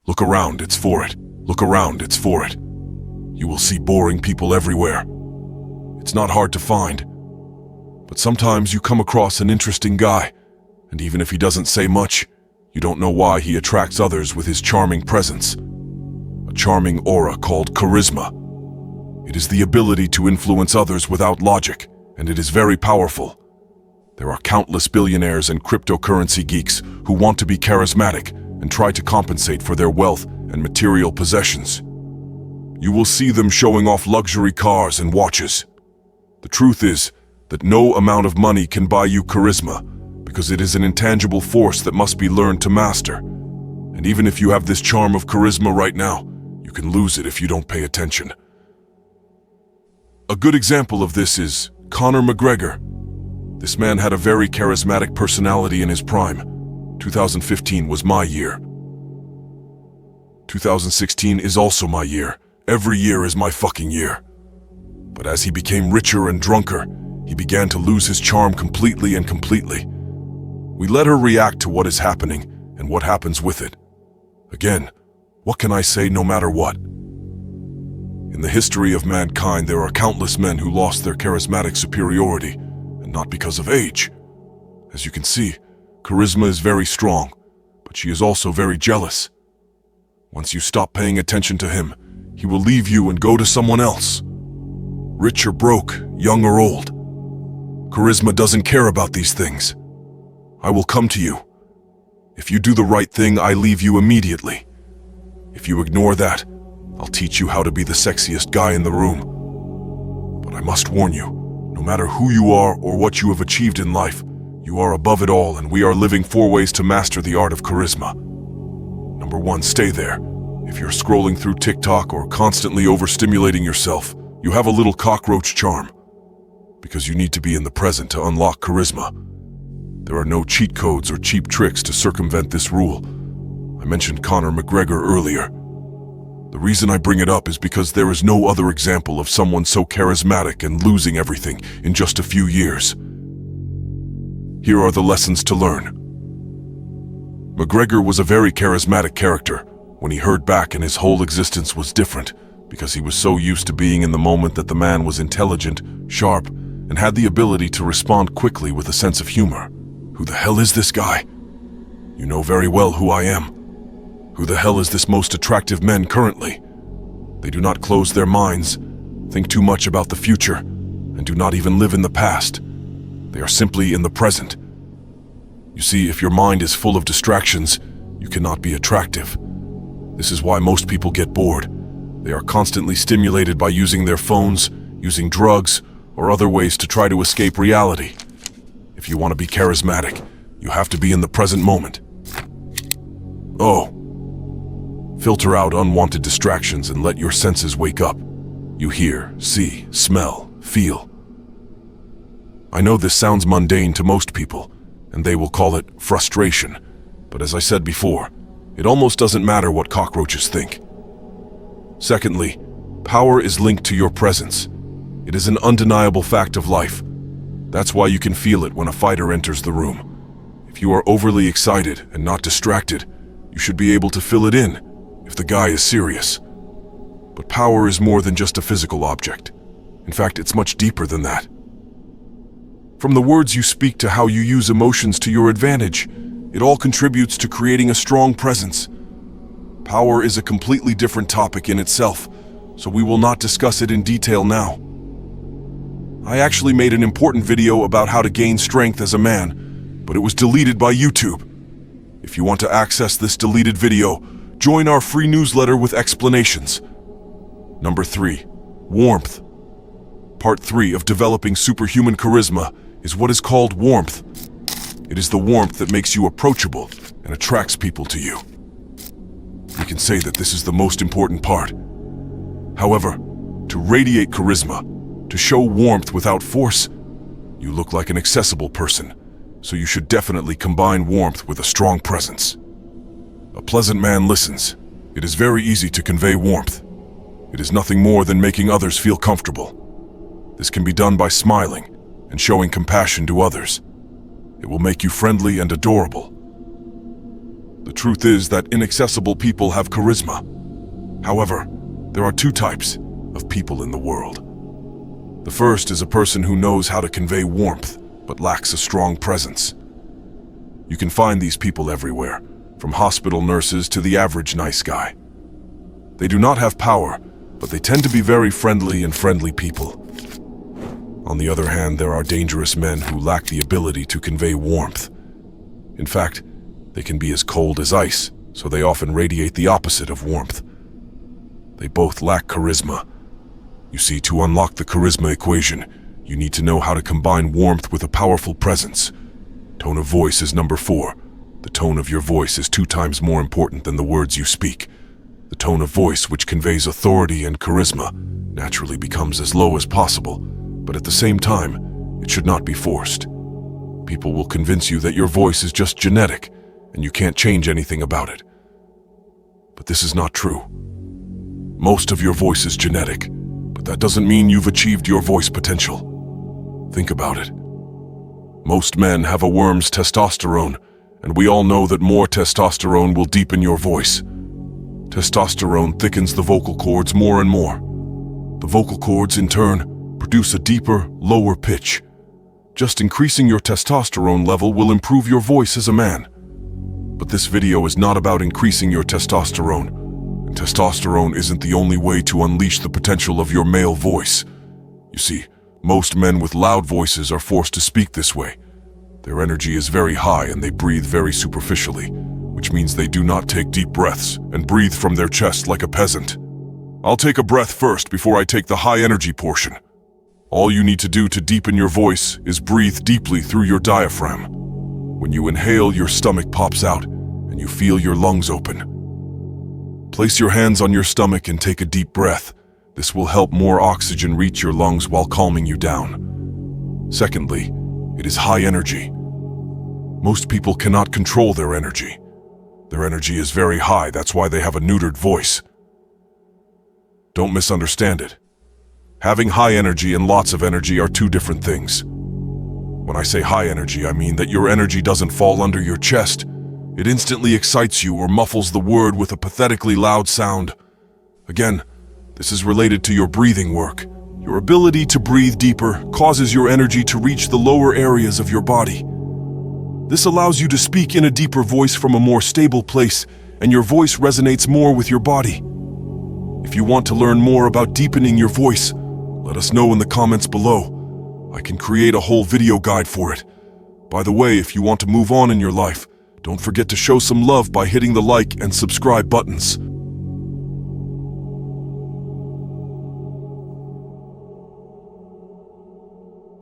Look around, it's for it. Look around, it's for it. You will see boring people everywhere. It's not hard to find. But sometimes you come across an interesting guy, and even if he doesn't say much, you don't know why he attracts others with his charming presence. A charming aura called charisma. It is the ability to influence others without logic, and it is very powerful. There are countless billionaires and cryptocurrency geeks who want to be charismatic and try to compensate for their wealth and material possessions. You will see them showing off luxury cars and watches. The truth is that no amount of money can buy you charisma, because it is an intangible force that must be learned to master. And even if you have this charm of charisma right now, you can lose it if you don't pay attention. A good example of this is Conor McGregor. This man had a very charismatic personality in his prime. 2015 was my year. 2016 is also my year. Every year is my fucking year. But as he became richer and drunker, he began to lose his charm completely. We let her react to what is happening and what happens with it. Again, what can I say no matter what? In the history of mankind, there are countless men who lost their charismatic superiority, and not because of age. As you can see, charisma is very strong, but she is also very jealous. Once you stop paying attention to him, he will leave you and go to someone else. Rich or broke, young or old. Charisma doesn't care about these things. I will come to you. If you do the right thing, I leave you immediately. If you ignore that, I'll teach you how to be the sexiest guy in the room. But I must warn you, no matter who you are or what you have achieved in life, you are above it all, and we are living 4 ways to master the art of charisma. Number 1, stay there. If you're scrolling through TikTok or constantly overstimulating yourself, you have a little cockroach charm. Because you need to be in the present to unlock charisma. There are no cheat codes or cheap tricks to circumvent this rule. I mentioned Conor McGregor earlier. The reason I bring it up is because there is no other example of someone so charismatic and losing everything in just a few years. Here are the lessons to learn. McGregor was a very charismatic character. When he heard back, and his whole existence was different, because he was so used to being in the moment that the man was intelligent, sharp, and had the ability to respond quickly with a sense of humor. Who the hell is this guy? You know very well who I am. Who the hell is this most attractive man currently? They do not close their minds, think too much about the future, and do not even live in the past. They are simply in the present. You see, if your mind is full of distractions, you cannot be attractive. This is why most people get bored. They are constantly stimulated by using their phones, using drugs, or other ways to try to escape reality. If you want to be charismatic, you have to be in the present moment. Oh. Filter out unwanted distractions and let your senses wake up. You hear, see, smell, feel. I know this sounds mundane to most people, and they will call it frustration. But as I said before, it almost doesn't matter what cockroaches think. Secondly, power is linked to your presence. It is an undeniable fact of life. That's why you can feel it when a fighter enters the room. If you are overly excited and not distracted, you should be able to fill it in if the guy is serious. But power is more than just a physical object. In fact, it's much deeper than that. From the words you speak to how you use emotions to your advantage, it all contributes to creating a strong presence. Power is a completely different topic in itself, so we will not discuss it in detail now. I actually made an important video about how to gain strength as a man, but it was deleted by YouTube. If you want to access this deleted video, join our free newsletter with explanations. Number 3, warmth. Part 3 of developing superhuman charisma is what is called warmth. It is the warmth that makes you approachable and attracts people to you. We can say that this is the most important part. However, to radiate charisma, to show warmth without force, you look like an accessible person, so you should definitely combine warmth with a strong presence. A pleasant man listens. It is very easy to convey warmth. It is nothing more than making others feel comfortable. This can be done by smiling and showing compassion to others. It will make you friendly and adorable. The truth is that inaccessible people have charisma. However, there are two types of people in the world. The first is a person who knows how to convey warmth, but lacks a strong presence. You can find these people everywhere, from hospital nurses to the average nice guy. They do not have power, but they tend to be very friendly and friendly people. On the other hand, there are dangerous men who lack the ability to convey warmth. In fact, they can be as cold as ice, so they often radiate the opposite of warmth. They both lack charisma. You see, to unlock the charisma equation, you need to know how to combine warmth with a powerful presence. Tone of voice is number 4. The tone of your voice is 2 times more important than the words you speak. The tone of voice, which conveys authority and charisma, naturally becomes as low as possible, but at the same time, it should not be forced. People will convince you that your voice is just genetic, and you can't change anything about it. But this is not true. Most of your voice is genetic, but that doesn't mean you've achieved your voice potential. Think about it. Most men have a worm's testosterone, and we all know that more testosterone will deepen your voice. Testosterone thickens the vocal cords more and more. The vocal cords, in turn, produce a deeper, lower pitch. Just increasing your testosterone level will improve your voice as a man. But this video is not about increasing your testosterone, and testosterone isn't the only way to unleash the potential of your male voice. You see, most men with loud voices are forced to speak this way. Their energy is very high and they breathe very superficially, which means they do not take deep breaths and breathe from their chest like a peasant. I'll take a breath first before I take the high energy portion. All you need to do to deepen your voice is breathe deeply through your diaphragm. When you inhale, your stomach pops out and you feel your lungs open. Place your hands on your stomach and take a deep breath. This will help more oxygen reach your lungs while calming you down. Secondly, it is high energy. Most people cannot control their energy. Their energy is very high, that's why they have a neutered voice. Don't misunderstand it. Having high energy and lots of energy are 2 different things. When I say high energy, I mean that your energy doesn't fall under your chest. It instantly excites you or muffles the word with a pathetically loud sound. Again, this is related to your breathing work. Your ability to breathe deeper causes your energy to reach the lower areas of your body. This allows you to speak in a deeper voice from a more stable place, and your voice resonates more with your body. If you want to learn more about deepening your voice, let us know in the comments below. I can create a whole video guide for it. By the way, if you want to move on in your life, don't forget to show some love by hitting the like and subscribe buttons.